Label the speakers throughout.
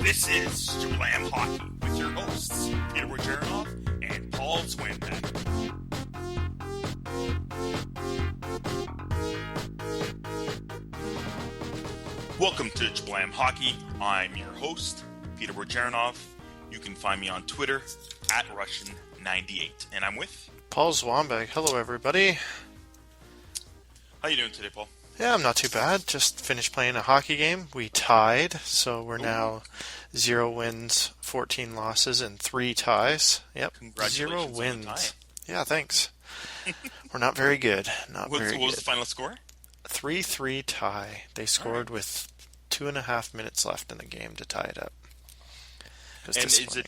Speaker 1: This is Slam Hockey with your hosts, Peter Wojcicki and Paul Swinbeck. Welcome to Slam Hockey. I'm your host, Peter Wojcicki. You can find me on Twitter at Russian98, and I'm with
Speaker 2: Paul Swinbeck. Hello, everybody.
Speaker 1: How you doing today, Paul?
Speaker 2: Yeah, I'm not too bad. Just finished playing a hockey game. We tied, so we're now 0 wins, 14 losses, and 3 ties. Yep, 0 wins. Yeah, thanks. We're not very good. What
Speaker 1: was the final score?
Speaker 2: 3-3 tie. They scored with 2.5 minutes left in the game to tie it up.
Speaker 1: And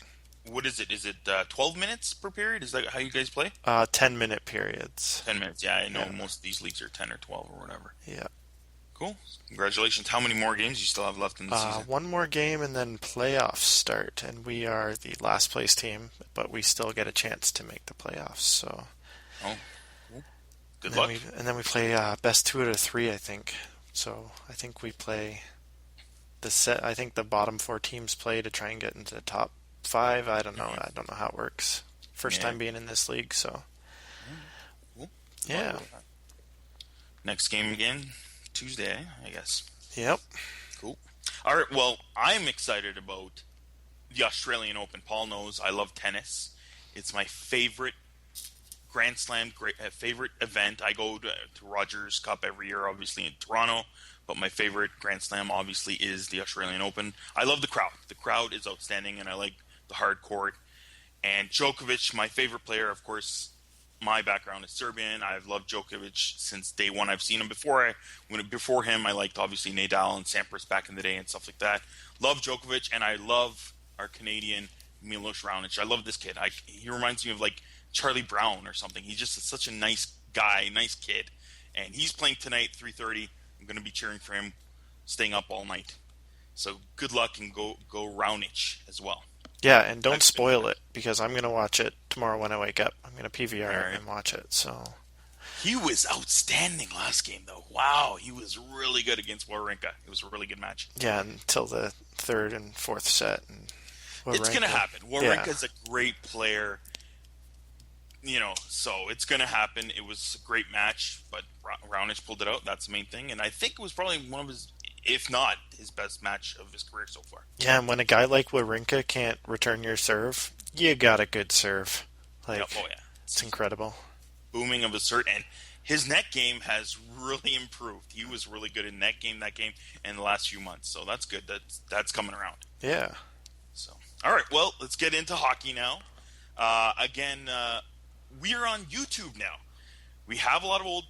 Speaker 1: what is it? Is it 12 minutes per period? Is that how you guys play?
Speaker 2: 10-minute periods.
Speaker 1: 10 minutes, yeah. I know most of these leagues are 10 or 12 or whatever.
Speaker 2: Yeah.
Speaker 1: Cool. Congratulations. How many more games do you still have left in the season?
Speaker 2: One more game and then playoffs start. And we are the last place team, but we still get a chance to make the playoffs. So.
Speaker 1: Oh. Good luck.
Speaker 2: And then we play best 2 out of 3, I think. So I think we play I think the bottom 4 teams play to try and get into the top 5. I don't know. I don't know how it works. First time being in this league, so.
Speaker 1: Cool.
Speaker 2: Yeah.
Speaker 1: Next game again, Tuesday, I guess.
Speaker 2: Yep.
Speaker 1: Cool. All right, well, I'm excited about the Australian Open. Paul knows I love tennis. It's my favorite Grand Slam, favorite event. I go to Rogers Cup every year, obviously in Toronto, but my favorite Grand Slam, obviously, is the Australian Open. I love the crowd. The crowd is outstanding, and I like the hard court. And Djokovic, my favorite player, of course, my background is Serbian. I've loved Djokovic since day one. I've seen him before. Before him, I liked, obviously, Nadal and Sampras back in the day and stuff like that. Love Djokovic, and I love our Canadian Milos Raonic. I love this kid. He reminds me of, like, Charlie Brown or something. He's just such a nice guy, nice kid. And he's playing tonight, 3:30. I'm going to be cheering for him, staying up all night. So good luck and go Raonic as well.
Speaker 2: Yeah, and don't spoil it, because I'm going to watch it tomorrow when I wake up. I'm going to PVR it and watch it. So
Speaker 1: he was outstanding last game, though. Wow, he was really good against Wawrinka. It was a really good match.
Speaker 2: Yeah, until the 3rd and 4th set. And
Speaker 1: it's going to happen. Wawrinka's a great player. So it's going to happen. It was a great match, but Raonic pulled it out. That's the main thing. And I think it was probably one of his, if not his best match of his career so far. Yeah,
Speaker 2: and when a guy like Wawrinka can't return your serve, you got a good serve. It's incredible.
Speaker 1: Booming of a serve. And his net game has really improved. He was really good in that game, and the last few months. So that's good. That's coming around.
Speaker 2: Yeah.
Speaker 1: So, all right. Well, let's get into hockey now. Again, we are on YouTube now. We have a lot of old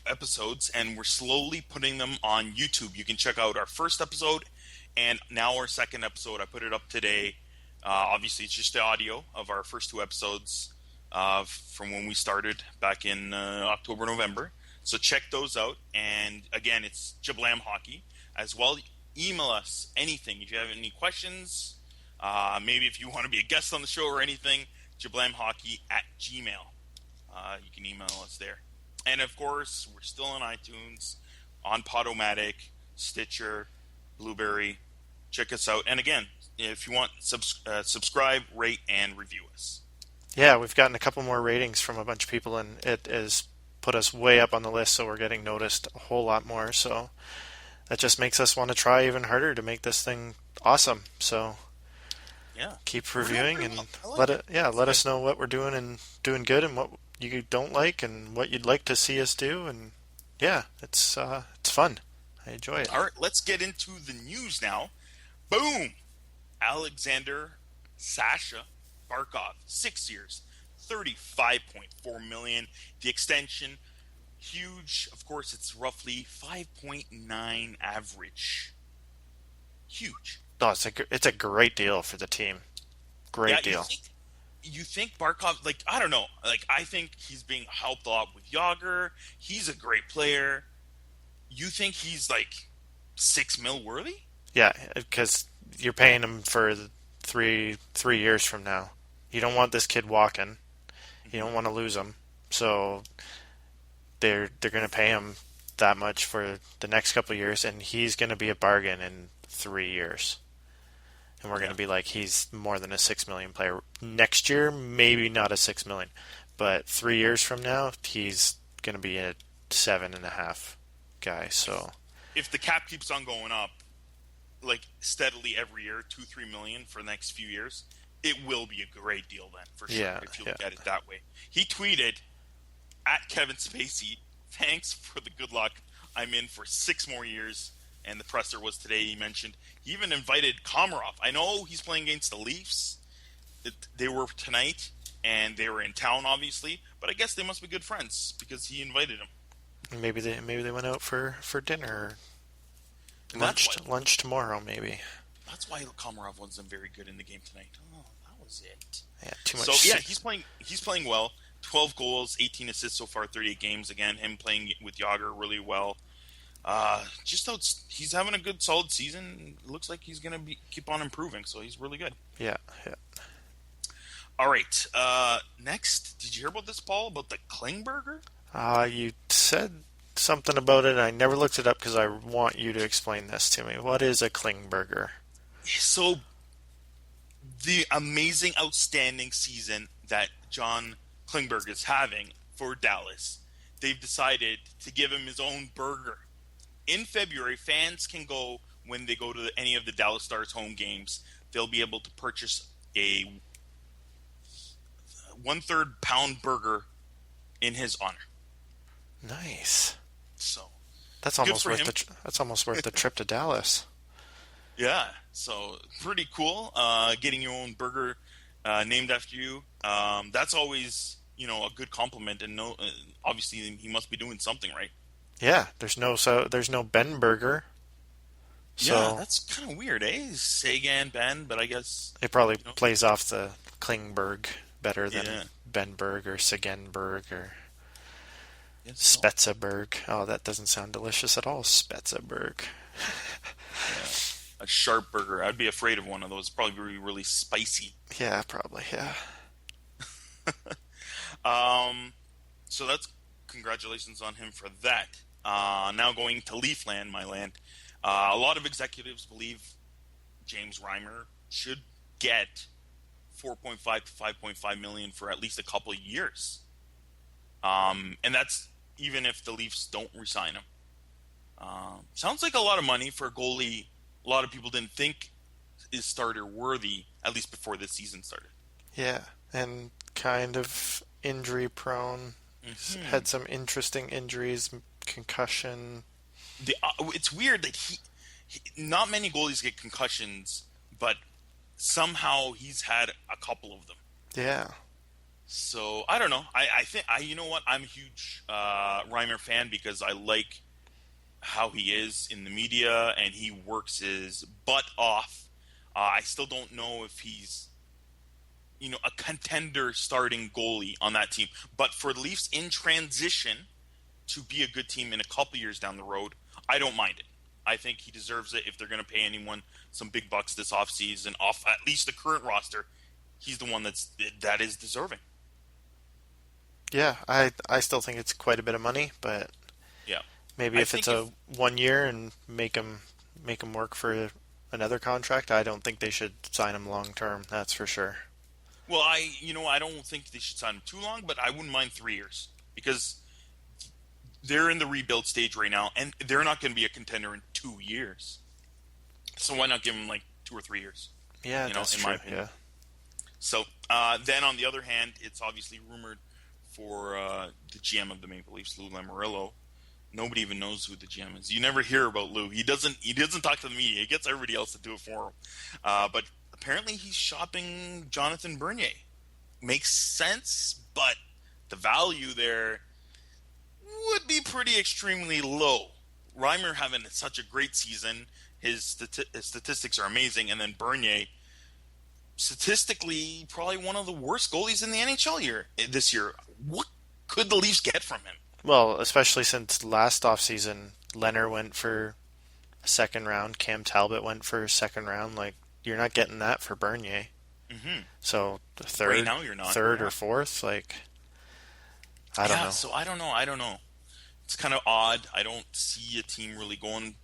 Speaker 1: episodes, and we're slowly putting them on YouTube. You can check out our first episode and now our second episode. I put it up today. Obviously, it's just the audio of our first 2 episodes from when we started back in October, November. So check those out. And again, it's Jablam Hockey as well. Email us anything if you have any questions. Maybe if you want to be a guest on the show or anything, jablamhockey@gmail. You can email us there. And of course, we're still on iTunes, on Podomatic, Stitcher, Blueberry. Check us out. And again, if you want, subscribe, rate, and review us.
Speaker 2: Yeah, we've gotten a couple more ratings from a bunch of people, and it has put us way up on the list, so we're getting noticed a whole lot more. So that just makes us want to try even harder to make this thing awesome. So keep reviewing and let us know what we're doing and doing good, and what you don't like, and what you'd like to see us do. And it's fun. I enjoy it.
Speaker 1: All right, let's get into the news now. Boom! Alexander Sasha Barkov, 6 years, $35.4 million. The extension, huge. Of course, it's roughly 5.9 average. Huge.
Speaker 2: No, it's a great deal for the team. Great deal.
Speaker 1: You think Barkov, I don't know. I think he's being helped a lot with Yager. He's a great player. You think he's, $6 million worthy?
Speaker 2: Yeah, because you're paying him for 3 years from now. You don't want this kid walking. You don't want to lose him. So they're going to pay him that much for the next couple of years, and he's going to be a bargain in 3 years. and we're going
Speaker 1: Yeah.
Speaker 2: to be like, he's more than a 6 million player. Next year, maybe not a 6 million, but 3 years from now, he's going to be a 7.5 guy. So
Speaker 1: If the cap keeps on going up, like steadily every year, 2-3 million for the next few years, it will be a great deal then for sure.
Speaker 2: yeah,
Speaker 1: If you
Speaker 2: yeah,
Speaker 1: look at it that way, he tweeted at Kevin Spacey, "Thanks for the good luck. I'm in for 6 more years." And the presser was today. He mentioned he even invited Komarov. I know he's playing against the Leafs. They were tonight, and they were in town, obviously. But I guess they must be good friends because he invited him.
Speaker 2: maybe they went out for dinner,
Speaker 1: And
Speaker 2: lunch tomorrow, maybe.
Speaker 1: that's why Komarov wasn't very good in the game tonight. Oh, that was it.
Speaker 2: Yeah, too
Speaker 1: So
Speaker 2: much.
Speaker 1: yeah, he's playing well. 12 goals, 18 assists so far, 38 games. Again, him playing with Yager really well. He's having a good, solid season. It looks like he's gonna keep on improving. So he's really good.
Speaker 2: Yeah, yeah.
Speaker 1: All right. Next, did you hear about this, Paul? About the Klingberger?
Speaker 2: You said something about it. I never looked it up because I want you to explain this to me. What is a Klingberger?
Speaker 1: So the amazing, outstanding season that John Klingberg is having for Dallas, they've decided to give him his own burger. In February, fans can go when they go to any of the Dallas Stars home games. They'll be able to purchase a 1/3 pound burger in his honor.
Speaker 2: Nice.
Speaker 1: So
Speaker 2: That's
Speaker 1: good
Speaker 2: almost
Speaker 1: for
Speaker 2: worth
Speaker 1: him.
Speaker 2: that's almost worth the trip to Dallas.
Speaker 1: Yeah, so pretty cool. Getting your own burger named after you. That's always a good compliment, and obviously he must be doing something right.
Speaker 2: Yeah, there's no Ben Burger. So
Speaker 1: Yeah, that's kind of weird, eh? Sagan, Ben, but I guess
Speaker 2: it probably plays off the Klingberg better than
Speaker 1: yeah.
Speaker 2: Benberg or Sigenberg or
Speaker 1: So.
Speaker 2: Spetzeberg. Oh, that doesn't sound delicious at all. Spetzeberg.
Speaker 1: Yeah. A sharp burger. I'd be afraid of one of those. Probably be really spicy.
Speaker 2: Yeah, probably. Yeah.
Speaker 1: So that's congratulations on him for that. Now going to Leafland, my land. A lot of executives believe James Reimer should get 4.5 to 5.5 million for at least a couple of years. And that's even if the Leafs don't re-sign him. Sounds like a lot of money for a goalie a lot of people didn't think is starter worthy, at least before this season started.
Speaker 2: Yeah, and kind of injury prone.
Speaker 1: Mm-hmm.
Speaker 2: Had some interesting injuries, concussion.
Speaker 1: It's weird that he not many goalies get concussions, but somehow he's had a couple of them.
Speaker 2: Yeah.
Speaker 1: So I don't know. I think you know what? I'm a huge Reimer fan because I like how he is in the media and he works his butt off. I still don't know if he's a contender starting goalie on that team. But for the Leafs in transition to be a good team in a couple years down the road, I don't mind it. I think he deserves it. If they're going to pay anyone some big bucks this offseason, off at least the current roster, he's the one that is deserving.
Speaker 2: Yeah, I still think it's quite a bit of money, but
Speaker 1: Yeah.
Speaker 2: maybe if it's a 1 year and make him work for another contract, I don't think they should sign him long term. That's for sure.
Speaker 1: Well, I don't think they should sign him too long, but I wouldn't mind 3 years because they're in the rebuild stage right now, and they're not going to be a contender in 2 years. So why not give him like 2 or 3 years?
Speaker 2: Yeah, that's
Speaker 1: in
Speaker 2: true.
Speaker 1: my opinion.
Speaker 2: Yeah.
Speaker 1: So then, on the other hand, it's obviously rumored for the GM of the Maple Leafs, Lou Lamoriello. Nobody even knows who the GM is. You never hear about Lou. He doesn't talk to the media. He gets everybody else to do it for him. But apparently he's shopping Jonathan Bernier. Makes sense, but the value there would be pretty extremely low. Reimer having such a great season. His statistics are amazing. And then Bernier, statistically, probably one of the worst goalies in the NHL this year. What could the Leafs get from him?
Speaker 2: Well, especially since last offseason, Leonard went for a second round, Cam Talbot went for a second round. Like, you're not getting that for Bernier.
Speaker 1: Mm-hmm.
Speaker 2: So the third,
Speaker 1: right now you're not.
Speaker 2: Third or fourth, like, I don't know.
Speaker 1: So I don't know. It's kind of odd. I don't see a team really going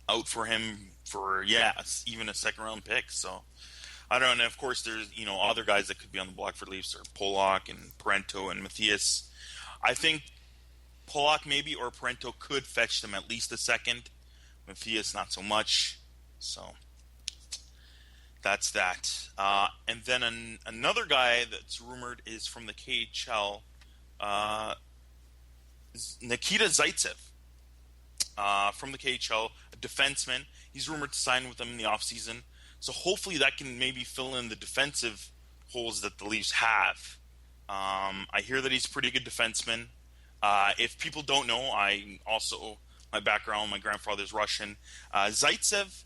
Speaker 1: out for him for even a second round pick. So I don't know. And of course, there's other guys that could be on the block for the Leafs, or Polak and Parento and Matthias. I think Polak maybe or Parento could fetch them at least a second. Matthias not so much. So that's that. And then another guy that's rumored is from the KHL, Nikita Zaitsev, from the KHL, a defenseman. He's rumored to sign with them in the offseason. So hopefully that can maybe fill in the defensive holes that the Leafs have. I hear that he's a pretty good defenseman. If people don't know, my background, my grandfather's Russian. Zaitsev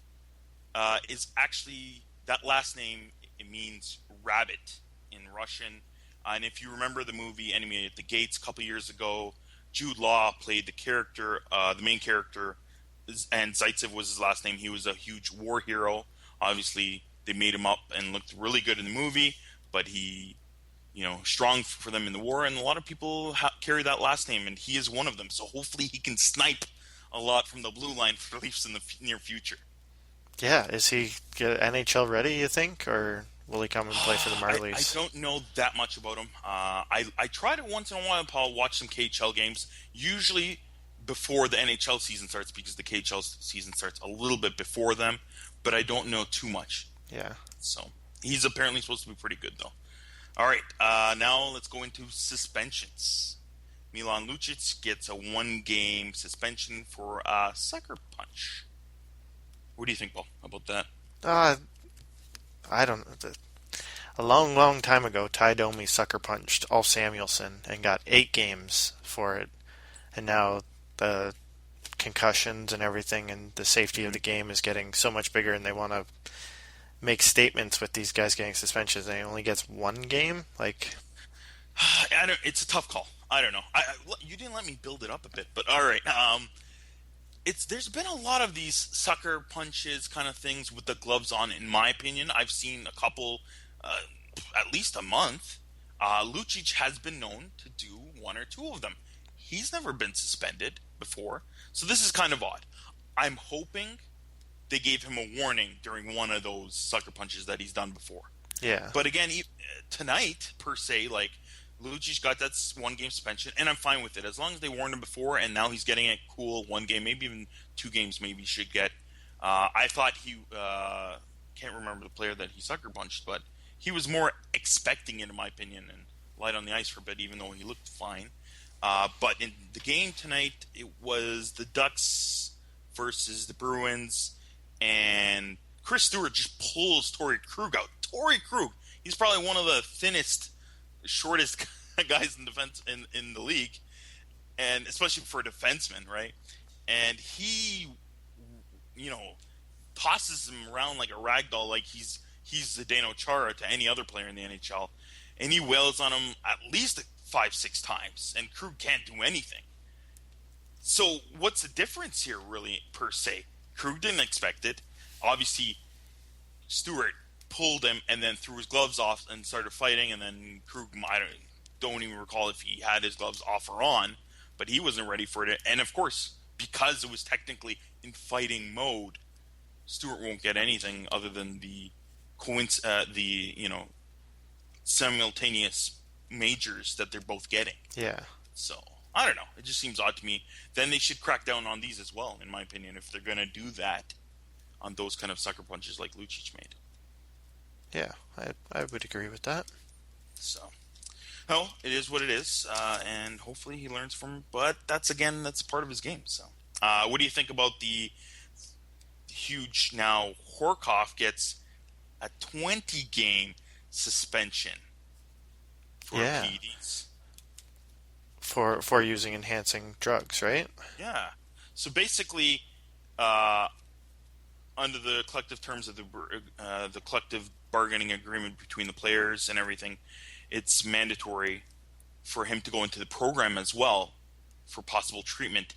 Speaker 1: is actually, that last name, it means rabbit in Russian. And if you remember the movie Enemy at the Gates a couple years ago, Jude Law played the main character, and Zaitsev was his last name. He was a huge war hero. Obviously, they made him up and looked really good in the movie, but he, strong for them in the war, and a lot of people carry that last name, and he is one of them. So hopefully he can snipe a lot from the blue line for the Leafs in the near future.
Speaker 2: Yeah, is he NHL ready, you think, or will he come and play for the Marlies?
Speaker 1: I don't know that much about him. I try to once in a while, Paul, watch some KHL games, usually before the NHL season starts, because the KHL season starts a little bit before them, but I don't know too much.
Speaker 2: Yeah.
Speaker 1: So he's apparently supposed to be pretty good, though. All right, now let's go into suspensions. Milan Lucic gets a 1-game suspension for a sucker punch. What do you think, Paul, about that?
Speaker 2: I don't know. A long, long time ago, Ty Domi sucker punched Ulf Samuelsson and got 8 games for it. And now the concussions and everything and the safety of the game is getting so much bigger, and they want to make statements with these guys getting suspensions. And he only gets 1 game?
Speaker 1: It's a tough call. I don't know. You didn't let me build it up a bit, but all right. There's been a lot of these sucker punches kind of things with the gloves on, in my opinion. I've seen a couple, at least a month. Lucic has been known to do 1 or 2 of them. He's never been suspended before, so this is kind of odd. I'm hoping they gave him a warning during one of those sucker punches that he's done before.
Speaker 2: Yeah.
Speaker 1: But again, tonight, per se, Lucic got that 1-game suspension, and I'm fine with it. As long as they warned him before, and now he's getting a cool 1 game, maybe even 2 games maybe he should get. I thought he, can't remember the player that he sucker punched, but he was more expecting it, in my opinion, and light on the ice for a bit, even though he looked fine. But in the game tonight, it was the Ducks versus the Bruins, and Chris Stewart just pulls Torrey Krug out. Torrey Krug, he's probably one of the thinnest, shortest guys in defense in the league, and especially for a defenseman, right? And he, tosses him around like a rag doll, like he's Zdeno Chara to any other player in the NHL, and he wails on him at least 5-6 times, and Krug can't do anything. So what's the difference here, really, per se? Krug didn't expect it. Obviously, Stewart pulled him and then threw his gloves off and started fighting, and then Krug, I don't even recall if he had his gloves off or on, but he wasn't ready for it. And of course, because it was technically in fighting mode, Stewart won't get anything other than the simultaneous majors that they're both getting.
Speaker 2: Yeah.
Speaker 1: So I don't know. It just seems odd to me. Then they should crack down on these as well, in my opinion, if they're going to do that on those kind of sucker punches like Lucic made.
Speaker 2: Yeah, I would agree with that.
Speaker 1: So, it is what it is, and hopefully he learns from. But that's part of his game. So, what do you think about the huge now? Horkoff gets a 20-game suspension for PEDs.
Speaker 2: For using enhancing drugs, right?
Speaker 1: Yeah. So basically, under the collective terms of the collective bargaining agreement between the players and everything, it's mandatory for him to go into the program as well for possible treatment.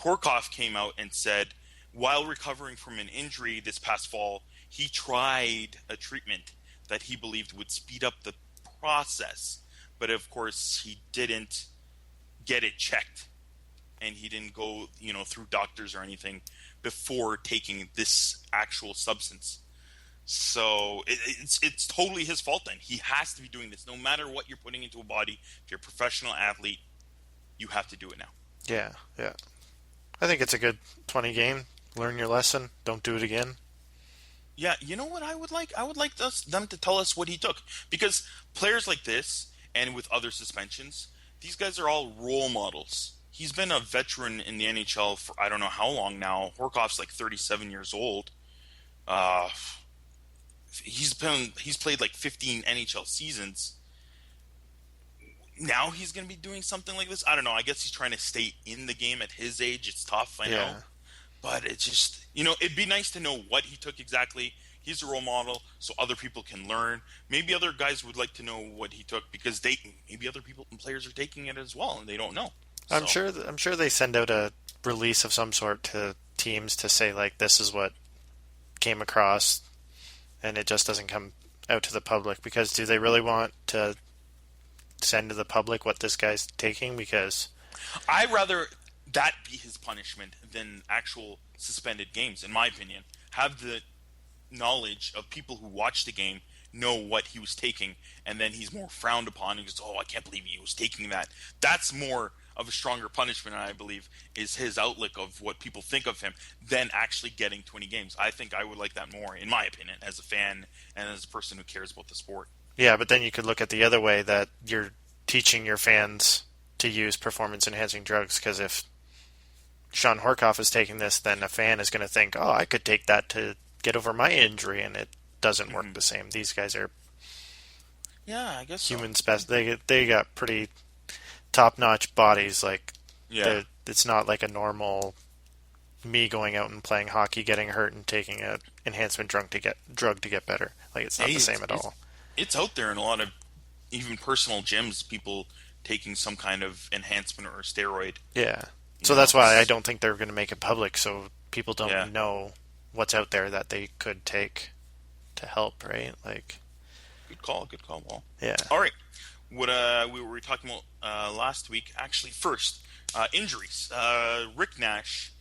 Speaker 1: Horkoff came out and said, while recovering from an injury this past fall, he tried a treatment that he believed would speed up the process. But of course, he didn't get it checked, and he didn't go, through doctors or anything before taking this actual substance. So it's totally his fault then. He has to be doing this. No matter what you're putting into a body, if you're a professional athlete, you have to do it now.
Speaker 2: Yeah, yeah. I think it's a good 20 game. Learn your lesson. Don't do it again.
Speaker 1: Yeah, you know what I would like? I would like them to tell us what he took. Because players like this, and with other suspensions, these guys are all role models. He's been a veteran in the NHL for I don't know how long now. Horkoff's like 37 years old. Uh, he's played like 15 NHL seasons. Now he's going to be doing something like this. I don't know. I guess he's trying to stay in the game at his age. It's tough, I know.
Speaker 2: Yeah.
Speaker 1: But it's just, it'd be nice to know what he took exactly. He's a role model, so other people can learn. Maybe other guys would like to know what he took because maybe other people and players are taking it as well, and they don't know.
Speaker 2: I'm sure they send out a release of some sort to teams to say like this is what came across, and it just doesn't come out to the public because do they really want to send to the public what this guy's taking? Because
Speaker 1: I'd rather that be his punishment than actual suspended games, in my opinion. Have the knowledge of people who watch the game know what he was taking, and then he's more frowned upon and goes, oh, I can't believe he was taking that. That's more of a stronger punishment, I believe, is his outlook of what people think of him than actually getting 20 games. I think I would like that more, in my opinion, as a fan and as a person who cares about the sport.
Speaker 2: yeah, but then you could look at the other way that you're teaching your fans to use performance-enhancing drugs because if Sean Horkoff is taking this, then a fan is going to think, oh, I could take that to get over my injury, and it doesn't work the same. These guys are
Speaker 1: I guess
Speaker 2: human they got pretty top-notch bodies. Like, it's not like a normal me going out and playing hockey, getting hurt, and taking a enhancement drug to get better. Like, it's not the same at all.
Speaker 1: It's out there in a lot of even personal gyms, people taking some kind of enhancement or a steroid.
Speaker 2: Yeah. So that's why I don't think they're going to make it public, so people don't know what's out there that they could take to help, right? Like,
Speaker 1: good call, Paul.
Speaker 2: Yeah.
Speaker 1: All right. What we were talking about last week, actually, first, injuries. Rick Nash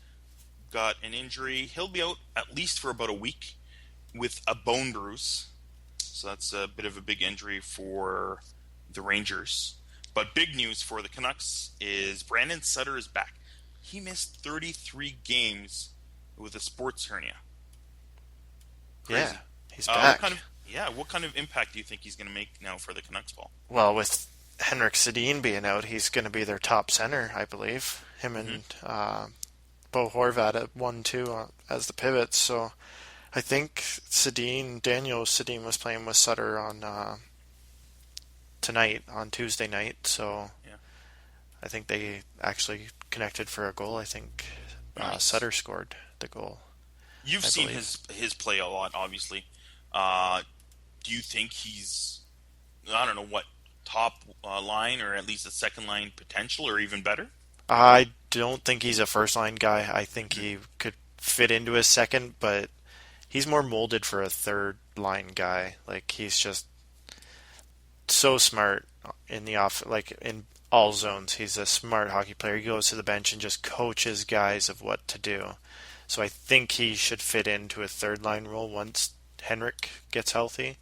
Speaker 1: got an injury. He'll be out at least for about a week with a bone bruise. So that's a bit of a big injury for the Rangers. But big news for the Canucks is Brandon Sutter is back. He missed 33 games with a sports hernia. Crazy.
Speaker 2: Yeah, he's back.
Speaker 1: What kind of impact do you think he's going to make now for the Canucks, Paul?
Speaker 2: Well, with Henrik Sedin being out, he's going to be their top center, I believe. Him and Bo Horvat at 1-2 as the pivots. So I think Daniel Sedin was playing with Sutter on tonight, on Tuesday night. So I think they actually connected for a goal. I think
Speaker 1: nice.
Speaker 2: Sutter scored the goal.
Speaker 1: You've seen his play a lot, obviously. Do you think he's, I don't know, what, top line or at least a second line potential or even better?
Speaker 2: I don't think he's a first line guy. I think he could fit into a second, but he's more molded for a third line guy. Like, he's just so smart in in all zones. He's a smart hockey player. He goes to the bench and just coaches guys of what to do. So I think he should fit into a third line role once Henrik gets healthy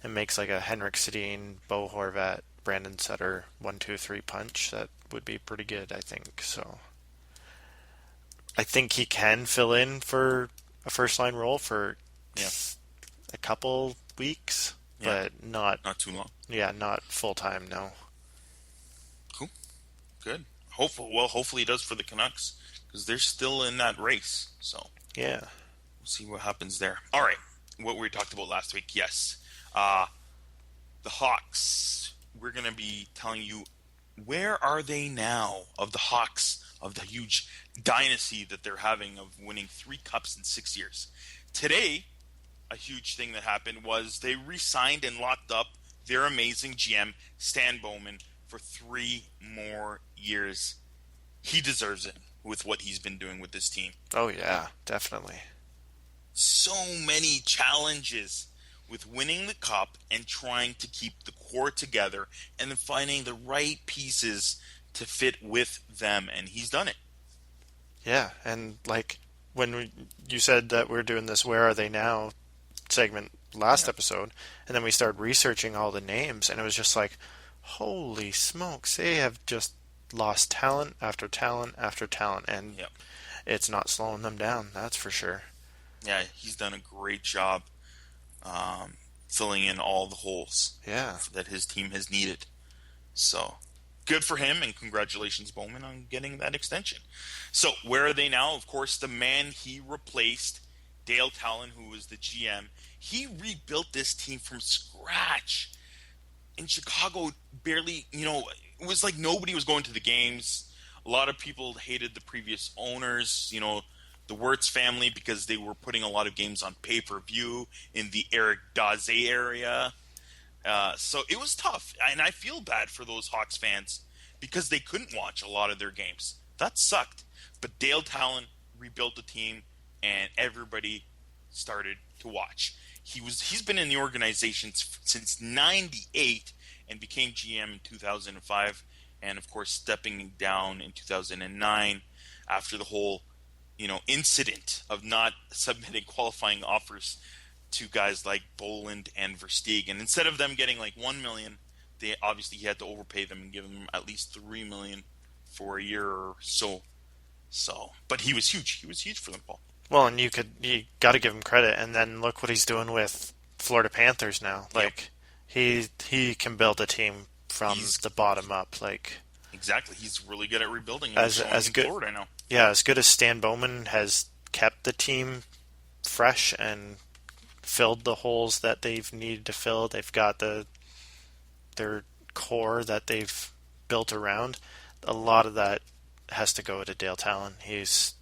Speaker 2: and makes like a Henrik Sedin, Bo Horvat, Brandon Sutter 1-2-3 punch. That would be pretty good, I think. So I think he can fill in for a first line role for a couple weeks, but not
Speaker 1: too long.
Speaker 2: Yeah, not full time. No.
Speaker 1: Cool, good. Hopefully he does for the Canucks because they're still in that race. So
Speaker 2: yeah,
Speaker 1: we'll see what happens there. All right, what we talked about last week. Yes, the Hawks. We're going to be telling you where are they now of the Hawks, of the huge dynasty that they're having of winning 3 cups in 6 years. Today, a huge thing that happened was they re-signed and locked up their amazing GM, Stan Bowman, for 3 more years. He deserves it with what he's been doing with this team.
Speaker 2: Oh, yeah, definitely.
Speaker 1: So many challenges with winning the cup and trying to keep the core together and then finding the right pieces to fit with them, and he's done it.
Speaker 2: Yeah, and like you said that we're doing this "Where Are They Now" segment last
Speaker 1: Yeah.
Speaker 2: episode, and then we started researching all the names, and it was just like, holy smokes, they have just lost talent after talent after talent, and
Speaker 1: Yep.
Speaker 2: it's not slowing them down. That's for sure.
Speaker 1: Yeah, he's done a great job um, filling in all the holes
Speaker 2: Yeah.
Speaker 1: that his team has needed. So good for him, and congratulations, Bowman, on getting that extension. So where are they now? Of course, the man he replaced, Dale Talon, who was the GM, he rebuilt this team from scratch. In Chicago, barely, it was like nobody was going to the games. A lot of people hated the previous owners, the Wirtz family, because they were putting a lot of games on pay-per-view in the Eric Daze area. So it was tough, and I feel bad for those Hawks fans because they couldn't watch a lot of their games. That sucked. But Dale Talon rebuilt the team, and everybody started to watch. He's been in the organization since '98 and became GM in 2005, and of course stepping down in 2009 after the whole incident of not submitting qualifying offers to guys like Boland and Verstegen. Instead of them getting like $1 million, he had to overpay them and give them at least $3 million for a year or so. So, but he was huge. He was huge for them, Paul.
Speaker 2: Well, and you got to give him credit, and then look what he's doing with Florida Panthers now. Like, he can build a team from the bottom up. Like,
Speaker 1: exactly, he's really good at rebuilding.
Speaker 2: As good,
Speaker 1: Florida now.
Speaker 2: Yeah, as good as Stan Bowman has kept the team fresh and filled the holes that they've needed to fill. They've got their core that they've built around. A lot of that has to go to Dale Talon. He's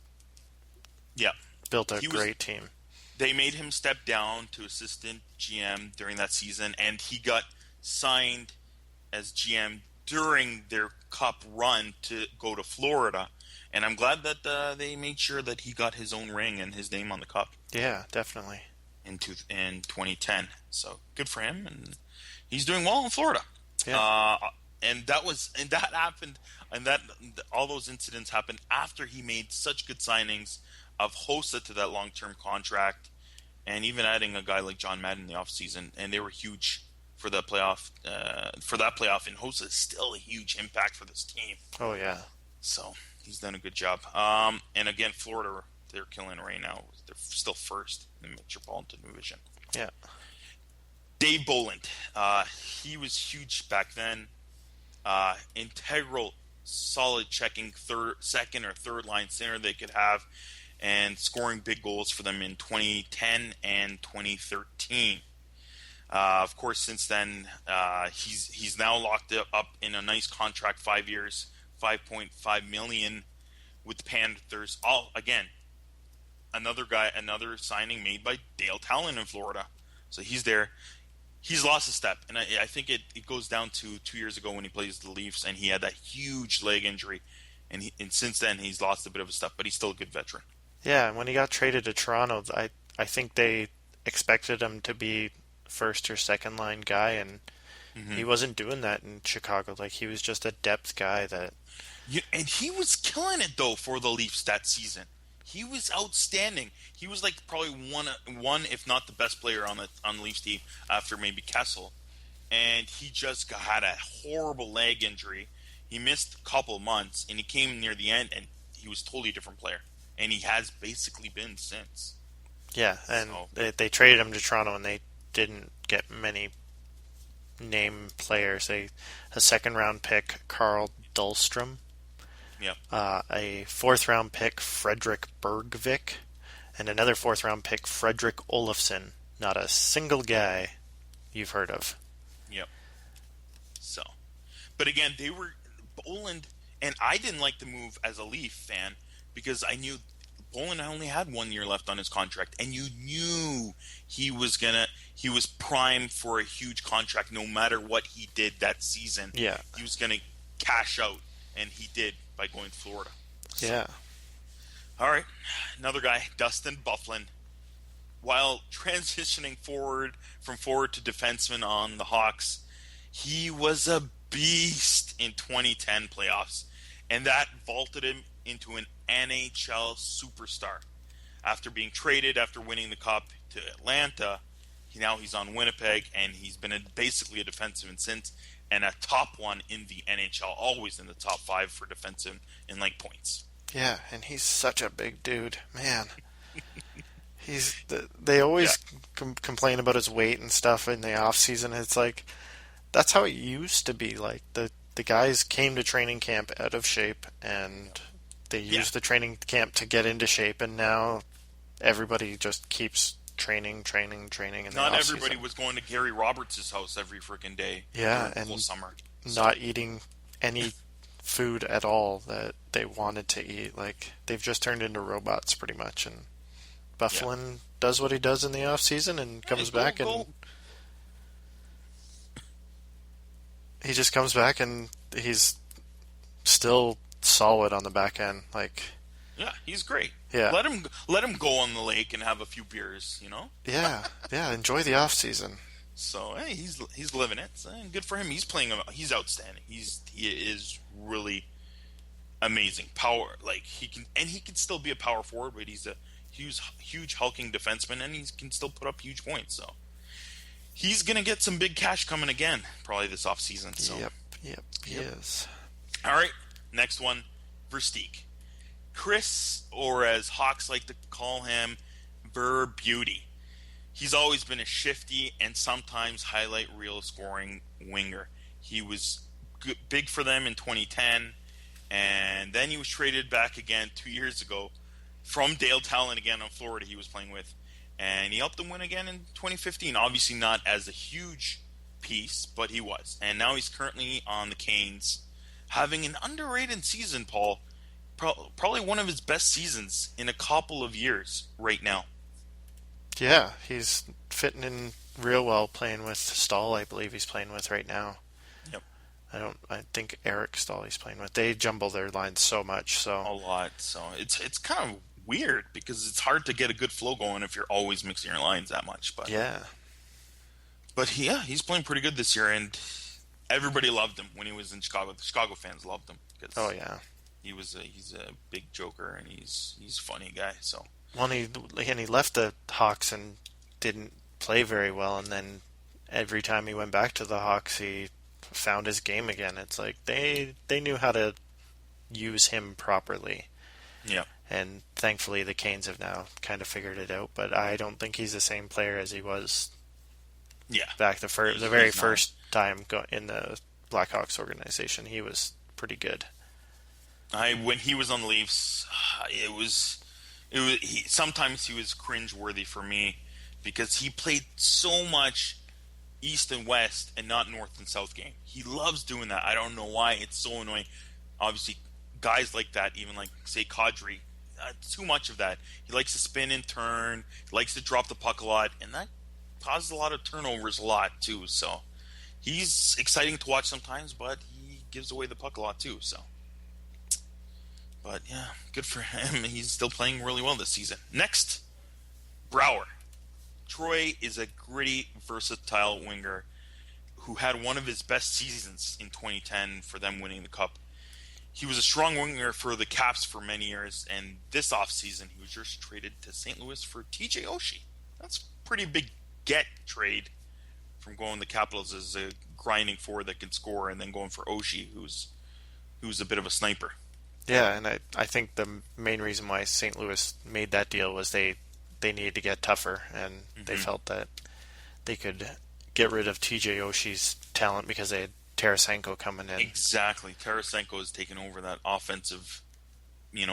Speaker 2: built a great team.
Speaker 1: They made him step down to assistant GM during that season, and he got signed as GM during their Cup run to go to Florida. And I'm glad that they made sure that he got his own ring and his name on the Cup.
Speaker 2: Yeah, definitely.
Speaker 1: In 2010, so good for him, and he's doing well in Florida.
Speaker 2: Yeah.
Speaker 1: And that happened, and that all those incidents happened after he made such good signings of Hossa to that long-term contract, and even adding a guy like John Madden in the offseason, and they were huge for that playoff. And Hossa is still a huge impact for this team.
Speaker 2: Oh yeah.
Speaker 1: So he's done a good job. And again, Florida, they're killing it right now. They're still first in the Metropolitan Division.
Speaker 2: Yeah.
Speaker 1: Dave Boland, he was huge back then. Integral, solid checking second or third line center they could have, and scoring big goals for them in 2010 and 2013. Of course, since then, he's now locked up in a nice contract, 5 years, $5.5 million with the Panthers. Again, another signing made by Dale Talon in Florida. So he's there. He's lost a step, and I think it goes down to 2 years ago when he plays the Leafs, and he had that huge leg injury, and since then he's lost a bit of a step, but he's still a good veteran.
Speaker 2: Yeah, and when he got traded to Toronto, I think they expected him to be first or second line guy, and he wasn't doing that in Chicago. Like, he was just a depth guy that.
Speaker 1: And he was killing it though for the Leafs that season. He was outstanding. He was like probably one if not the best player on the Leafs team after maybe Kessel, and he just had a horrible leg injury. He missed a couple months, and he came near the end, and he was a totally different player. And he has basically been since.
Speaker 2: Yeah, and they traded him to Toronto, and they didn't get many name players. A second round pick, Carl Dahlstrom.
Speaker 1: Yep.
Speaker 2: A fourth round pick, Frederick Bergvik, and another fourth round pick, Frederick Olofsson. Not a single guy you've heard of.
Speaker 1: Yep. So, but again, they were Boland, and I didn't like the move as a Leaf fan because I knew Boland only had 1 year left on his contract, and you knew he was primed for a huge contract no matter what he did that season.
Speaker 2: Yeah.
Speaker 1: He was gonna cash out, and he did by going to Florida. So,
Speaker 2: yeah.
Speaker 1: All right, another guy, Dustin Byfuglien. While transitioning from forward to defenseman on the Hawks, he was a beast in 2010 playoffs, and that vaulted him into an NHL superstar. after being traded after winning the Cup to Atlanta. Now he's on Winnipeg, and he's been basically a defenseman since, and a top one in the NHL, always in the top 5 for defensive in like points.
Speaker 2: Yeah, and he's such a big dude, man. They always complain about his weight and stuff in the off season. It's like that's how it used to be. Like the guys came to training camp out of shape, and they used the training camp to get into shape, and now everybody just keeps training. And
Speaker 1: not everybody was going to Gary Roberts' house every freaking day.
Speaker 2: Yeah, and
Speaker 1: full summer,
Speaker 2: not eating any food at all that they wanted to eat. Like they've just turned into robots pretty much. And Bufflin does what he does in the off season and comes back and he just comes back and he's still solid on the back end. Like,
Speaker 1: yeah, he's great.
Speaker 2: Yeah,
Speaker 1: let him go on the lake and have a few beers.
Speaker 2: Yeah, enjoy the off season.
Speaker 1: So hey, he's living it. So, good for him. He's playing. He's outstanding. He is really amazing. Power, like he can still be a power forward, but he's a huge hulking defenseman, and he can still put up huge points. So he's gonna get some big cash coming again, probably this off season. So
Speaker 2: yep, he is.
Speaker 1: All right, next one, Versteeg. Chris, or as Hawks like to call him, Ver Beauty. He's always been a shifty and sometimes highlight reel scoring winger. He was big for them in 2010, and then he was traded back again 2 years ago from Dale Talon again on Florida he was playing with, and he helped them win again in 2015. Obviously not as a huge piece, but he was. And now he's currently on the Canes, having an underrated season, Paul. Probably one of his best seasons in a couple of years right now.
Speaker 2: Yeah, he's fitting in real well playing with Stahl, I believe he's playing with right now.
Speaker 1: Yep.
Speaker 2: I think Eric Stahl he's playing with. They jumble their lines so much, so
Speaker 1: a lot. So it's kind of weird because it's hard to get a good flow going if you're always mixing your lines that much. But he's playing pretty good this year, and everybody loved him when he was in Chicago. The Chicago fans loved him because he's a big joker and he's a funny guy. So
Speaker 2: he left the Hawks and didn't play very well, and then every time he went back to the Hawks, he found his game again. It's like they knew how to use him properly.
Speaker 1: Yeah.
Speaker 2: And thankfully the Canes have now kind of figured it out, but I don't think he's the same player as he was back the very first time in the Blackhawks organization. He was pretty good.
Speaker 1: When he was on the Leafs, sometimes he was cringe-worthy for me because he played so much East and West and not North and South game. He loves doing that. I don't know why. It's so annoying. Obviously, guys like that, even like, say, Kadri, too much of that. He likes to spin and turn, likes to drop the puck a lot, and that causes a lot of turnovers a lot, too. So he's exciting to watch sometimes, but he gives away the puck a lot, too. So, but yeah, good for him. He's still playing really well this season. Next, Brouwer. Troy is a gritty, versatile winger who had one of his best seasons in 2010 for them winning the Cup. He was a strong winger for the Caps for many years, and this offseason he was just traded to St. Louis for TJ Oshie. That's a pretty big get trade from going to the Capitals as a grinding forward that can score, and then going for Oshie, who's a bit of a sniper.
Speaker 2: Yeah, and I think the main reason why St. Louis made that deal was they needed to get tougher, and they felt that they could get rid of TJ Oshie's talent because they had Tarasenko coming in.
Speaker 1: Exactly. Tarasenko has taken over that offensive,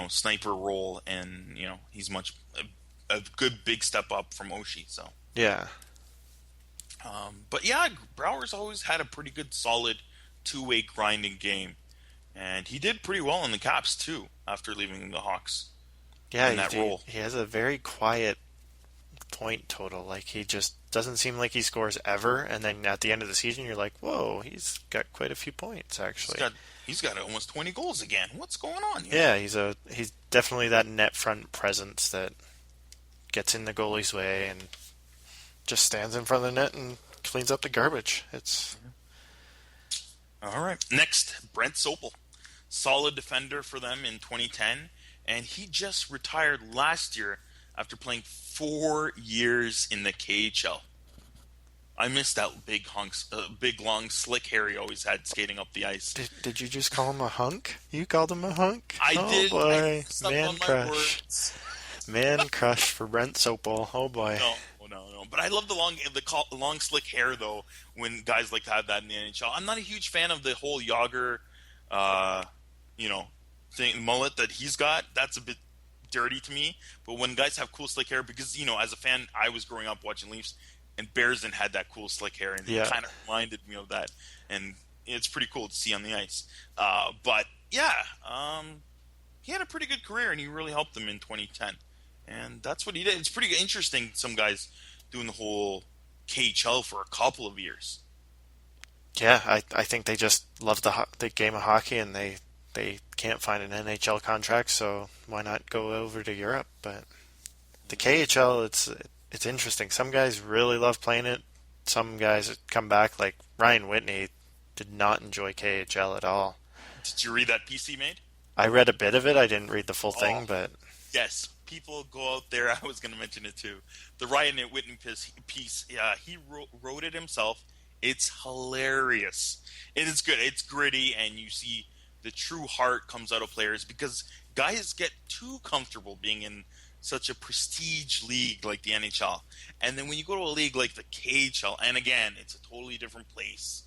Speaker 1: sniper role, and, he's a good big step up from Oshie, so.
Speaker 2: Yeah.
Speaker 1: But yeah, Brouwer's always had a pretty good, solid two-way grinding game. And he did pretty well in the Caps, too, after leaving the Hawks.
Speaker 2: Yeah,
Speaker 1: in that role.
Speaker 2: He has a very quiet point total. Like, he just doesn't seem like he scores ever, and then at the end of the season, you're like, whoa, he's got quite a few points, actually.
Speaker 1: He's got almost 20 goals again. What's going on here?
Speaker 2: Yeah, he's definitely that net front presence that gets in the goalie's way and just stands in front of the net and cleans up the garbage. It's...
Speaker 1: All right. Next, Brent Sopel. Solid defender for them in 2010, and he just retired last year after playing 4 years in the KHL. I miss that big long slick hair he always had skating up the ice.
Speaker 2: Did you just call him a hunk? You called him a hunk?
Speaker 1: I
Speaker 2: Oh
Speaker 1: did. I
Speaker 2: boy,
Speaker 1: messed up
Speaker 2: man
Speaker 1: on my
Speaker 2: crush.
Speaker 1: words.
Speaker 2: Man crush for Brent Sopel. Oh boy.
Speaker 1: No. But I love the long slick hair though. When guys like to have that in the NHL, I'm not a huge fan of the whole Yager, you know, mullet that he's got. That's a bit dirty to me. But when guys have cool slick hair, because as a fan, I was growing up watching Leafs, and Bearson had that cool slick hair, and it kind of reminded me of that. And it's pretty cool to see on the ice. But yeah, he had a pretty good career, and he really helped them in 2010. And that's what he did. It's pretty interesting. Some guys doing the whole KHL for a couple of years.
Speaker 2: Yeah, I think they just love the game of hockey, and they can't find an NHL contract, so why not go over to Europe? But the KHL, it's interesting. Some guys really love playing it. Some guys come back, like Ryan Whitney, did not enjoy KHL at all.
Speaker 1: Did you read that piece he made?
Speaker 2: I read a bit of it. I didn't read the full thing, but
Speaker 1: yes, people go out there. I was going to mention it too. The Ryan Whitney piece. He wrote it himself. It's hilarious. It is good. It's gritty, and you see the true heart comes out of players because guys get too comfortable being in such a prestige league like the NHL. And then when you go to a league like the KHL, and again, it's a totally different place,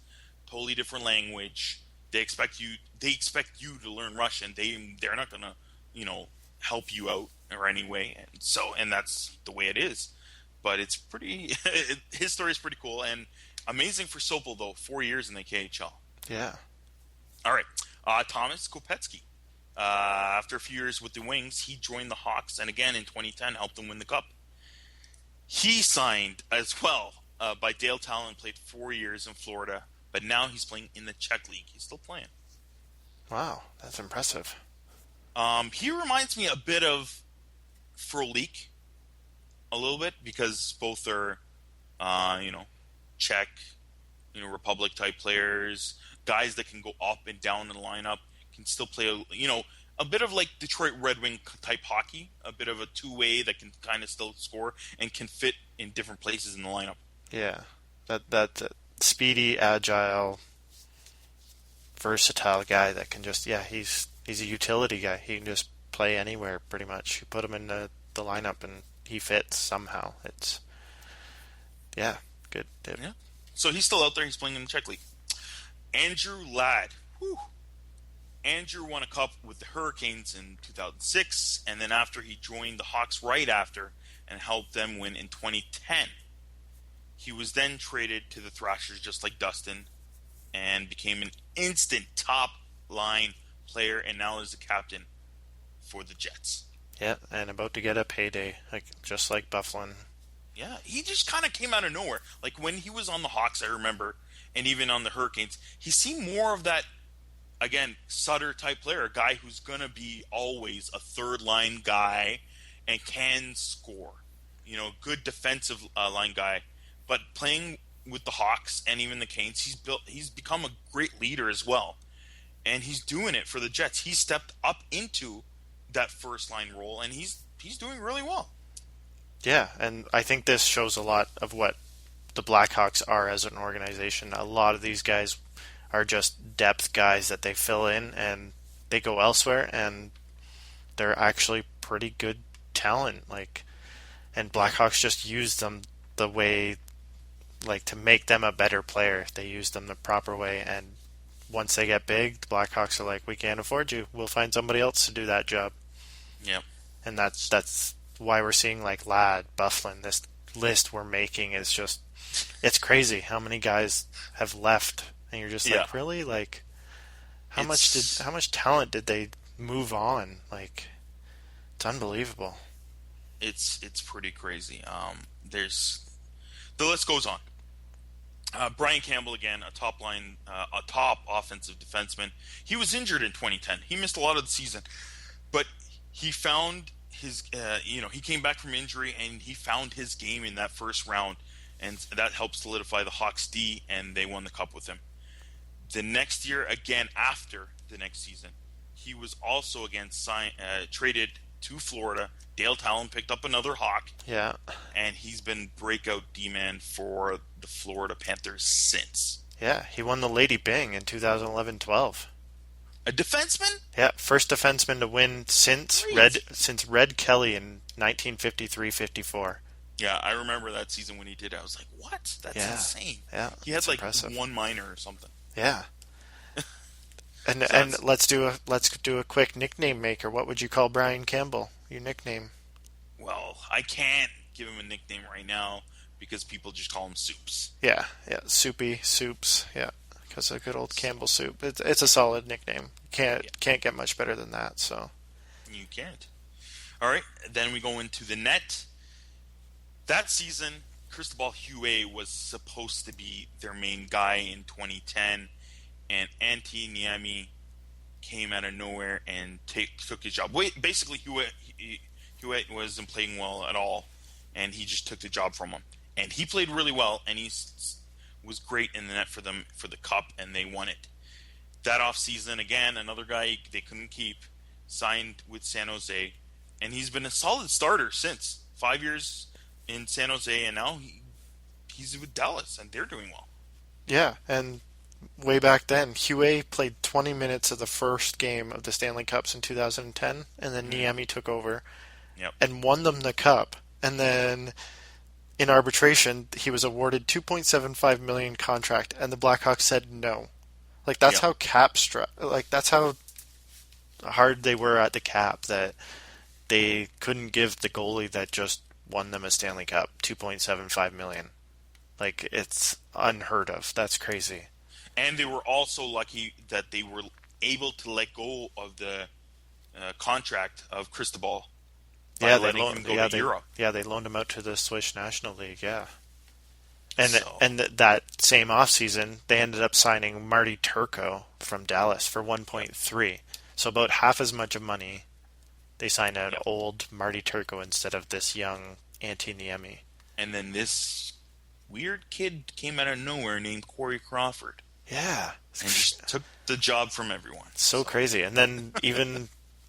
Speaker 1: totally different language. They expect you to learn Russian. They're not going to, help you out or any way. And that's the way it is. But it's pretty his story is pretty cool and amazing for Sopel though. 4 years in the KHL.
Speaker 2: Yeah.
Speaker 1: All right. Thomas Kopecky. After a few years with the Wings, he joined the Hawks, and again in 2010 helped them win the Cup. He signed as well by Dale Talon, played 4 years in Florida, but now he's playing in the Czech League. He's still playing.
Speaker 2: Wow, that's impressive.
Speaker 1: He reminds me a bit of Frolik, a little bit, because both are, Czech, Republic type players, guys that can go up and down in the lineup, can still play, a bit of like Detroit Red Wing type hockey, a bit of a two-way that can kind of still score and can fit in different places in the lineup.
Speaker 2: Yeah, that speedy, agile, versatile guy that can just, he's a utility guy. He can just play anywhere pretty much. You put him in the lineup and he fits somehow. It's, good.
Speaker 1: Yeah. So he's still out there. He's playing in the Czech League. Andrew Ladd. Whew. Andrew won a cup with the Hurricanes in 2006, and then after he joined the Hawks right after and helped them win in 2010. He was then traded to the Thrashers just like Dustin and became an instant top-line player and now is the captain for the Jets.
Speaker 2: Yeah, and about to get a payday, just like Byfuglien.
Speaker 1: Yeah, he just kind of came out of nowhere. Like when he was on the Hawks, I remember, and even on the Hurricanes, he seemed more of that, again, Sutter type player, a guy who's going to be always a third-line guy and can score. Good defensive line guy. But playing with the Hawks and even the Canes, he's become a great leader as well. And he's doing it for the Jets. He stepped up into that first-line role, and he's doing really well.
Speaker 2: Yeah, and I think this shows a lot of what the Blackhawks are as an organization. A lot of these guys are just depth guys that they fill in and they go elsewhere, and they're actually pretty good talent. And Blackhawks just use them the way, to make them a better player. They use them the proper way, and once they get big, the Blackhawks are like, we can't afford you. We'll find somebody else to do that job.
Speaker 1: Yeah.
Speaker 2: And that's why we're seeing Ladd, Byfuglien. This list we're making is just, it's crazy how many guys have left, and you're just really, how much talent did they move on? It's unbelievable.
Speaker 1: It's pretty crazy. The list goes on. Brian Campbell again, a top offensive defenseman. He was injured in 2010. He missed a lot of the season, but he found his, he came back from injury and he found his game in that first round, and that helped solidify the Hawks D, and they won the cup with him. The next year, again after the next season, he was also again traded to Florida. Dale Talon picked up another Hawk,
Speaker 2: Yeah.
Speaker 1: and he's been breakout D-man for the Florida Panthers since.
Speaker 2: Yeah, he won the Lady Byng in 2011-12.
Speaker 1: A defenseman?
Speaker 2: Yeah, first defenseman to win
Speaker 1: Great.
Speaker 2: since Red Kelly in 1953-54.
Speaker 1: Yeah, I remember that season when he did it. I was like, what? That's
Speaker 2: Yeah.
Speaker 1: insane.
Speaker 2: Yeah,
Speaker 1: He had like
Speaker 2: impressive.
Speaker 1: one minor or something.
Speaker 2: Yeah. And
Speaker 1: So
Speaker 2: and let's do a quick nickname maker. What would you call Brian Campbell? Your nickname?
Speaker 1: well, I can't give him a nickname right now because people just call him Soups.
Speaker 2: Yeah, yeah, Soupy, Soups. Yeah, because a good old
Speaker 1: So,
Speaker 2: Campbell soup. It's a solid nickname.
Speaker 1: yeah,
Speaker 2: Can't get much better than that. So
Speaker 1: you can't. All right, then we go into the net. That season, Cristobal Huet was supposed to be their main guy in 2010, and Antti Niemi came out of nowhere and took his job. Basically, Hewitt wasn't playing well at all, and he just took the job from him. And he played really well, and was great in the net for them for the cup, and they won it. That offseason, again, another guy they couldn't keep, signed with San Jose, and he's been a solid starter since. 5 years in San Jose, and now he's with Dallas, and they're doing well.
Speaker 2: yeah, and way back then, Huey played 20 minutes of the first game of the Stanley Cups in 2010, and then Niemi took over
Speaker 1: Yep.
Speaker 2: and won them the cup. And then in arbitration, he was awarded 2.75 million contract, and the Blackhawks said no. Like that's
Speaker 1: Yep.
Speaker 2: how that's how hard they were at the cap that they couldn't give the goalie that just won them a Stanley Cup 2.75 million. Like it's unheard of. That's crazy.
Speaker 1: And they were also lucky that they were able to let go of the contract of Cristobal by
Speaker 2: Yeah,
Speaker 1: letting him go to Europe.
Speaker 2: they loaned him out to the Swiss National League. Yeah, and
Speaker 1: So,
Speaker 2: that same offseason, they ended up signing Marty Turco from Dallas for 1.3. So about half as much of money. They signed out
Speaker 1: yep.
Speaker 2: old Marty Turco instead of this young Antti Niemi.
Speaker 1: And then this weird kid came out of nowhere named Corey Crawford
Speaker 2: Yeah,
Speaker 1: and just took the job from everyone.
Speaker 2: so crazy. And then even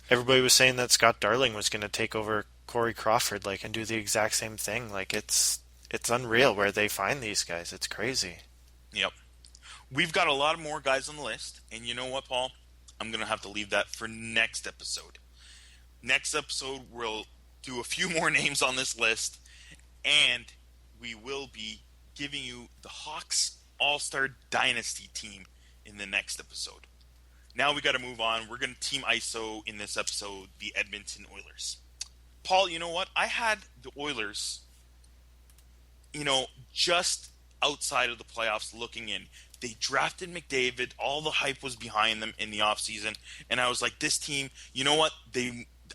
Speaker 2: everybody was saying that Scott Darling was going to take over Corey Crawford, like, and do the exact same thing. Like it's unreal where they find these guys. It's crazy.
Speaker 1: Yep. We've got a lot more guys on the list, and you know what, Paul? I'm going to have to leave that for next episode. Next episode, we'll do a few more names on this list, and we will be giving you the Hawks All-Star Dynasty team in the next episode. Now we got to move on. We're going to team ISO in this episode, the Edmonton Oilers. Paul, you know what? I had the Oilers, just outside of the playoffs looking in. They drafted McDavid. All the hype was behind them in the offseason. And I was like, this team, you know what?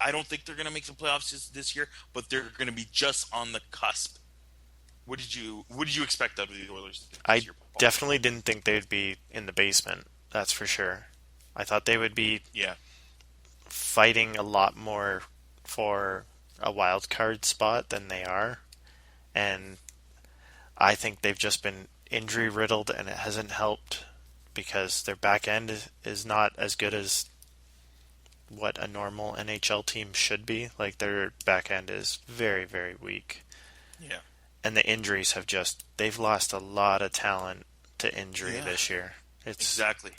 Speaker 1: I don't think they're going to make the playoffs this year, but they're going to be just on the cusp. What did you expect out of the Oilers this
Speaker 2: I
Speaker 1: year, Paul?
Speaker 2: definitely didn't think they'd be in the basement. That's for sure. I thought they would be fighting a lot more for a wild card spot than they are. And I think they've just been injury riddled, and it hasn't helped because their back end is not as good as what a normal NHL team should be. Like their back end is very, very weak.
Speaker 1: Yeah.
Speaker 2: And the injuries they've lost a lot of talent to injury this year.
Speaker 1: Exactly.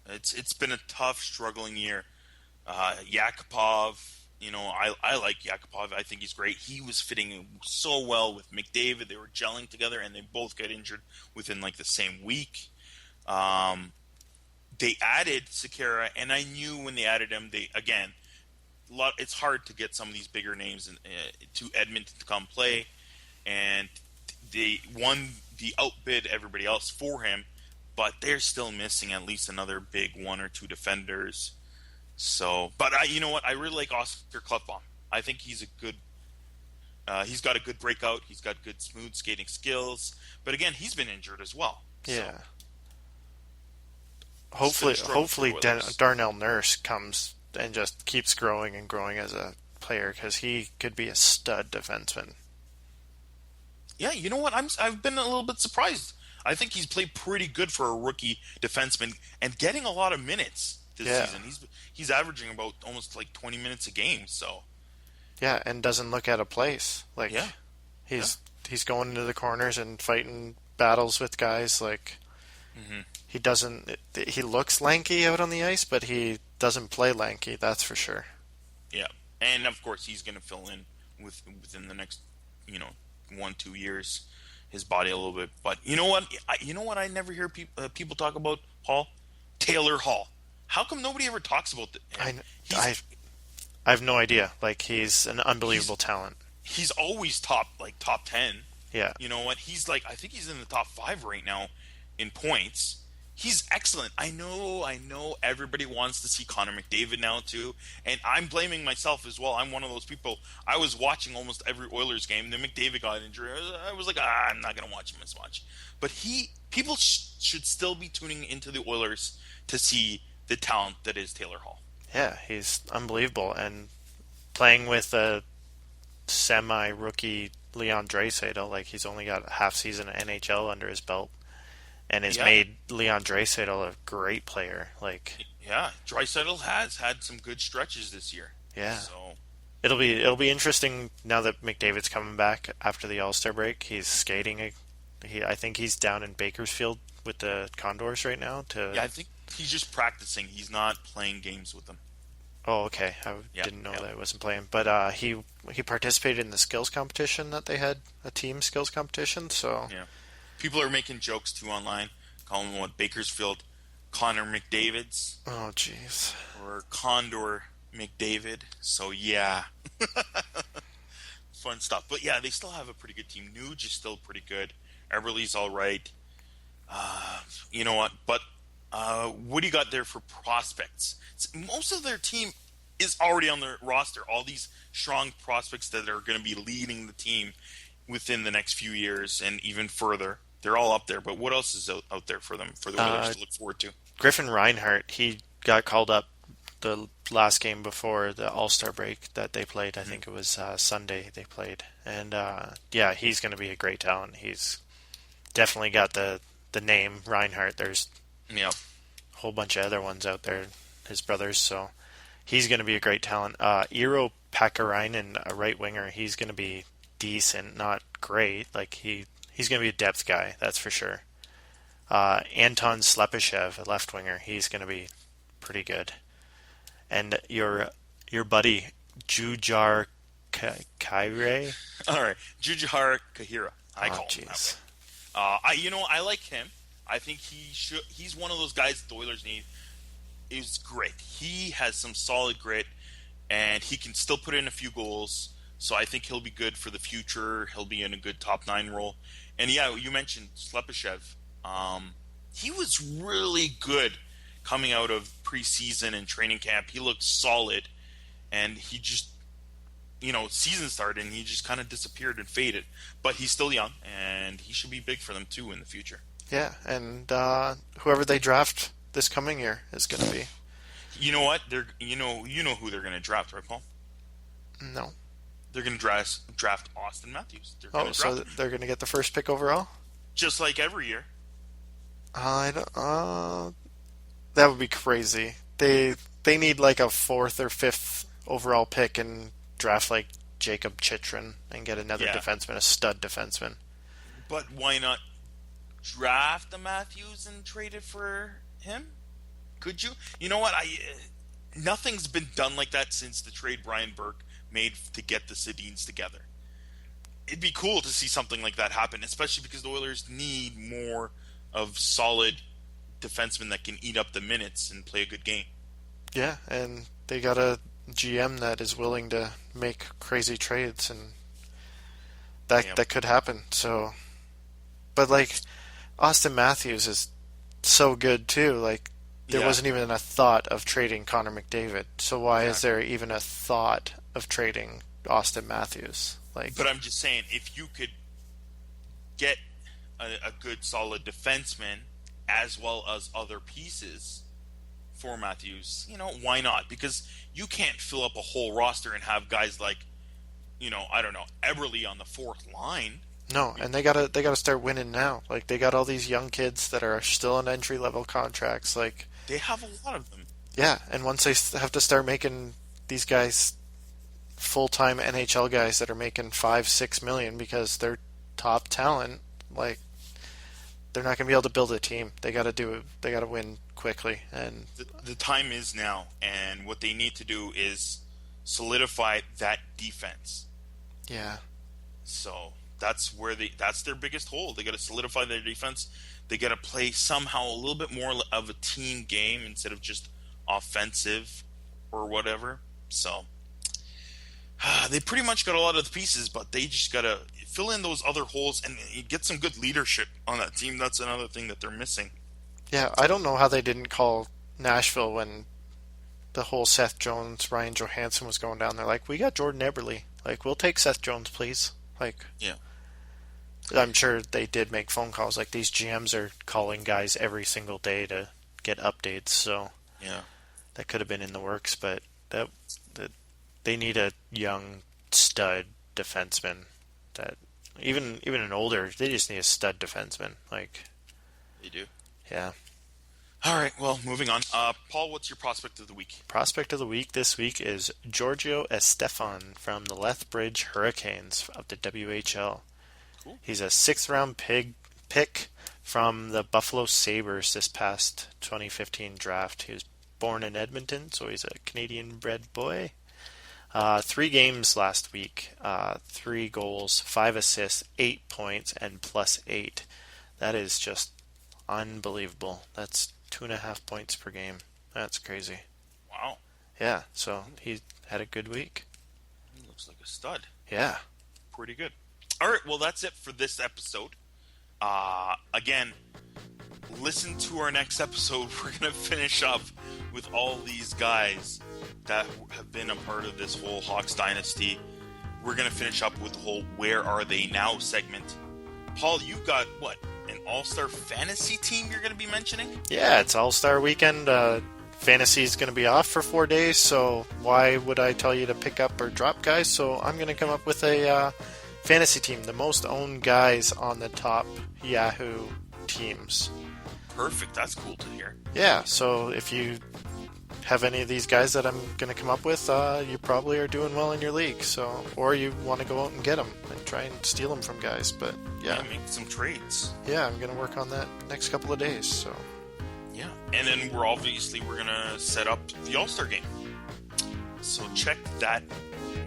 Speaker 1: It's been a tough, struggling year. Yakupov, I like Yakupov. I think he's great. He was fitting so well with McDavid. They were gelling together, and they both got injured within like the same week. They added Sekera, and I knew when they added him, it's hard to get some of these bigger names to Edmonton to come play, and they outbid everybody else for him, but they're still missing at least another big one or two defenders. So, but you know what? I really like Oscar Klefbom. I think he's he's got a good breakout. He's got good smooth skating skills. But again, he's been injured as well.
Speaker 2: Yeah.
Speaker 1: So
Speaker 2: Hopefully Darnell Nurse comes and just keeps growing and growing as a player because he could be a stud defenseman.
Speaker 1: Yeah, you know what? I've been a little bit surprised. I think he's played pretty good for a rookie defenseman and getting a lot of minutes this season. He's averaging about almost like 20 minutes a game. So
Speaker 2: Yeah, and doesn't look out of place.
Speaker 1: Yeah,
Speaker 2: Like
Speaker 1: yeah.
Speaker 2: he's going into the corners and fighting battles with guys. Like
Speaker 1: Hmm.
Speaker 2: he doesn't. He looks lanky out on the ice, but he doesn't play lanky. That's for sure.
Speaker 1: Yeah, and of course he's going to fill in within the next, you know, 1 2 years, his body a little bit. But you know what? You know what? I never hear people talk about Hall, Taylor Hall. How come nobody ever talks about him?
Speaker 2: I
Speaker 1: He's
Speaker 2: I I have no idea. Like he's an
Speaker 1: he's
Speaker 2: unbelievable talent.
Speaker 1: he's always top 10.
Speaker 2: Yeah,
Speaker 1: You know what? He's like, I think he's in the top 5 right now in points. He's excellent. I know everybody wants to see Connor McDavid now too, and I'm blaming myself as well. I'm one of those people. I was watching almost every Oilers game. Then McDavid got injured. I was like, I'm not gonna watch him as much. But people should still be tuning into the Oilers to see the talent that is Taylor Hall.
Speaker 2: yeah, he's unbelievable. And playing with a semi-rookie Leon Draisaitl, like he's only got a half season of NHL under his belt, and has
Speaker 1: Yeah,
Speaker 2: made Leon Draisaitl a great player. Like,
Speaker 1: yeah. Draisaitl has had some good stretches this year.
Speaker 2: yeah,
Speaker 1: So
Speaker 2: it'll be interesting now that McDavid's coming back after the All Star break. He's skating. I think he's down in Bakersfield with the Condors right now.
Speaker 1: yeah, I think he's just practicing. He's not playing games with them.
Speaker 2: Oh, okay. I
Speaker 1: Yeah,
Speaker 2: didn't know
Speaker 1: yeah,
Speaker 2: that I wasn't playing, but he participated in the skills competition that they had, a team skills competition. So,
Speaker 1: yeah. People are making jokes too online, calling them what Bakersfield Connor McDavid's
Speaker 2: oh jeez,
Speaker 1: or Condor McDavid. So yeah, fun stuff. But yeah, they still have a pretty good team. Nuge is still pretty good. Eberle's all right. You know what? But what do you got there for prospects? Most of their team is already on their roster. All these strong prospects that are going to be leading the team within the next few years and even further. They're all up there. But what else is out there for them, for the Oilers to look forward to?
Speaker 2: Griffin Reinhart, he got called up the last game before the All Star break that they played. I
Speaker 1: Mm-hmm.
Speaker 2: think it was Sunday they played, and yeah, he's going to be a great talent. He's definitely got the name Reinhardt. There's
Speaker 1: Yeah.
Speaker 2: a whole bunch of other ones out there, his brothers. So he's going to be a great talent. Eero Pakarainen, a right winger, he's going to be decent, not great. Like he's going to be a depth guy, that's for sure. Anton Slepyshev, a left winger, he's going to be pretty good. And your buddy Jujar Kaire.
Speaker 1: All right. Jujihara Kahira. I
Speaker 2: Oh
Speaker 1: call him that way.
Speaker 2: jeez.
Speaker 1: I like him. I think he's one of those guys that the Oilers need. Is great. He has some solid grit, and he can still put in a few goals. So I think he'll be good for the future. He'll be in a good top 9 role. And yeah, you mentioned Slepyshev. He was really good coming out of preseason and training camp. He looked solid, and he just, season started and he just kind of disappeared and faded. But he's still young, and he should be big for them too in the future.
Speaker 2: Yeah, and whoever they draft this coming year is going to be.
Speaker 1: You know what? You know who they're going to draft, right, Paul?
Speaker 2: No.
Speaker 1: They're going to draft Austin Matthews. They're going
Speaker 2: Oh,
Speaker 1: to
Speaker 2: so
Speaker 1: draft him
Speaker 2: they're going to get the first pick overall?
Speaker 1: just like every year.
Speaker 2: I don't. That would be crazy. They need like a fourth or fifth overall pick and draft like Jacob Chitrin and get another
Speaker 1: Yeah,
Speaker 2: defenseman, a stud defenseman.
Speaker 1: but why not draft the Matthews and trade it for him? Could you? You know what? Nothing's been done like that since the trade Brian Burke made to get the Sedins together. It'd be cool to see something like that happen, especially because the Oilers need more of solid defensemen that can eat up the minutes and play a good game.
Speaker 2: Yeah, and they got a GM that is willing to make crazy trades, and that
Speaker 1: Yeah,
Speaker 2: that could happen. So, but like Austin Matthews is so good too. Like there
Speaker 1: yeah,
Speaker 2: wasn't even a thought of trading Connor McDavid. So why is
Speaker 1: exactly.
Speaker 2: there even a thought of trading Austin Matthews?
Speaker 1: But
Speaker 2: Like,
Speaker 1: I'm just saying, if you could get a good, solid defenseman as well as other pieces for Matthews, why not? Because you can't fill up a whole roster and have guys like, I don't know, Eberle on the fourth line.
Speaker 2: no, and they gotta start winning now. Like they got all these young kids that are still on entry level contracts. Like,
Speaker 1: They have a lot of them.
Speaker 2: yeah, and once they have to start making these guys full-time NHL guys that are making 5-6 million because they're top talent. Like, they're not going to be able to build a team. They got to do it. They got to win quickly. And
Speaker 1: the time is now, and what they need to do is solidify that defense.
Speaker 2: yeah,
Speaker 1: So that's their biggest hole. They got to solidify their defense. They got to play somehow a little bit more of a team game instead of just offensive or whatever. So they pretty much got a lot of the pieces, but they just got to fill in those other holes and get some good leadership on that team. That's another thing that they're missing.
Speaker 2: yeah. I don't know how they didn't call Nashville when the whole Seth Jones, Ryan Johansson was going down there. Like, we got Jordan Eberle. Like, we'll take Seth Jones, please. Like,
Speaker 1: Yeah.
Speaker 2: I'm sure they did make phone calls. Like, these GMs are calling guys every single day to get updates, so
Speaker 1: Yeah.
Speaker 2: that could have been in the works. But that they need a young stud defenseman. That even an older, they just need a stud defenseman. Like,
Speaker 1: They do.
Speaker 2: yeah.
Speaker 1: All right, well, moving on. Paul, what's your prospect of the week?
Speaker 2: Prospect of the week this week is Giorgio Estefan from the Lethbridge Hurricanes of the WHL.
Speaker 1: Cool.
Speaker 2: He's a sixth-round pick from the Buffalo Sabres this past 2015 draft. He was born in Edmonton, so he's a Canadian-bred boy. 3 games last week, 3 goals, 5 assists, 8 points, and +8. That is just unbelievable. That's 2.5 points per game. That's crazy.
Speaker 1: Wow.
Speaker 2: Yeah, so he had a good week.
Speaker 1: He looks like a stud.
Speaker 2: Yeah.
Speaker 1: Pretty good. All right, well, that's it for this episode. Again, listen to our next episode. We're going to finish up with all these guys that have been a part of this whole Hawks dynasty. We're going to finish up with the whole Where Are They Now segment. Paul, you've got, what, an all-star fantasy team you're going to be mentioning?
Speaker 2: Yeah, it's All-Star Weekend. Fantasy's going to be off for 4 days, so why would I tell you to pick up or drop guys? So I'm going to come up with a fantasy team, the most owned guys on the top Yahoo teams.
Speaker 1: Perfect. That's cool to hear.
Speaker 2: Yeah, so if you have any of these guys that I'm going to come up with, you probably are doing well in your league. So, or you want to go out and get them and try and steal them from guys. But yeah,
Speaker 1: Make some trades.
Speaker 2: yeah, I'm going to work on that next couple of days. So
Speaker 1: Yeah. And then we're going to set up the All-Star game. So check that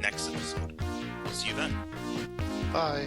Speaker 1: next episode. We'll see you then.
Speaker 2: bye.